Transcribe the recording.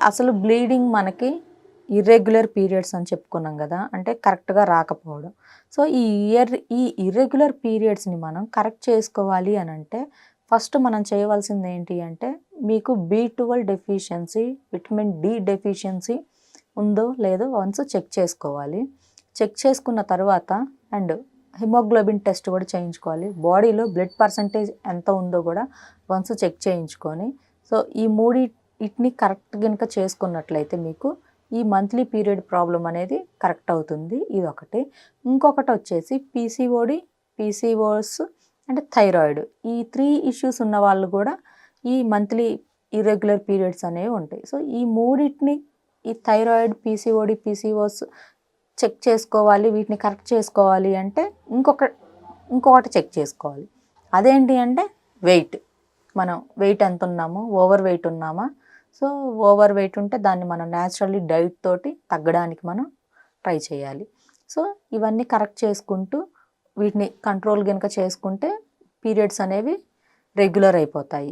అసలు బ్లీడింగ్ మనకి irregular periods అని చెప్పుకున్నాం కదా, అంటే కరెక్ట్గా రాకపోవడం. సో ఈ ఇర్రెగ్యులర్ పీరియడ్స్ని మనం కరెక్ట్ చేసుకోవాలి అని అంటే ఫస్ట్ మనం చేయవలసింది ఏంటి అంటే, మీకు B12 deficiency, vitamin D deficiency ఉందో లేదో వన్స్ చెక్ చేసుకోవాలి. చెక్ చేసుకున్న తర్వాత అండ్ హిమోగ్లోబిన్ టెస్ట్ కూడా చేయించుకోవాలి. బాడీలో బ్లడ్ పర్సంటేజ్ ఎంత ఉందో కూడా వన్స్ చెక్ చేయించుకొని, సో ఈ మూడింటిని కరెక్ట్ కనుక చేసుకున్నట్లయితే మీకు ఈ మంత్లీ పీరియడ్ ప్రాబ్లం అనేది కరెక్ట్ అవుతుంది. ఇదొకటి. ఇంకొకటి వచ్చేసి PCOS అంటే థైరాయిడ్. ఈ 3 ఇష్యూస్ ఉన్న వాళ్ళు కూడా ఈ మంత్లీ ఇర్రెగ్యులర్ పీరియడ్స్ అనేవి ఉంటాయి. సో ఈ మూడింటిని, ఈ థైరాయిడ్, PCOS చెక్ చేసుకోవాలి. వీటిని కరెక్ట్ చేసుకోవాలి అంటే ఇంకొకటి చెక్ చేసుకోవాలి. అదేంటి అంటే వెయిట్. మనం వెయిట్ ఎంత ఉన్నామో, ఓవర్ వెయిట్ ఉన్నామా? సో ఓవర్ వెయిట్ ఉంటే దాన్ని మనం న్యాచురల్లీ డైట్ తోటి తగ్గడానికి మనం ట్రై చేయాలి. సో ఇవన్నీ కరెక్ట్ చేసుకుంటూ వీటిని కంట్రోల్ కనుక చేసుకుంటే పీరియడ్స్ అనేవి రెగ్యులర్ అయిపోతాయి.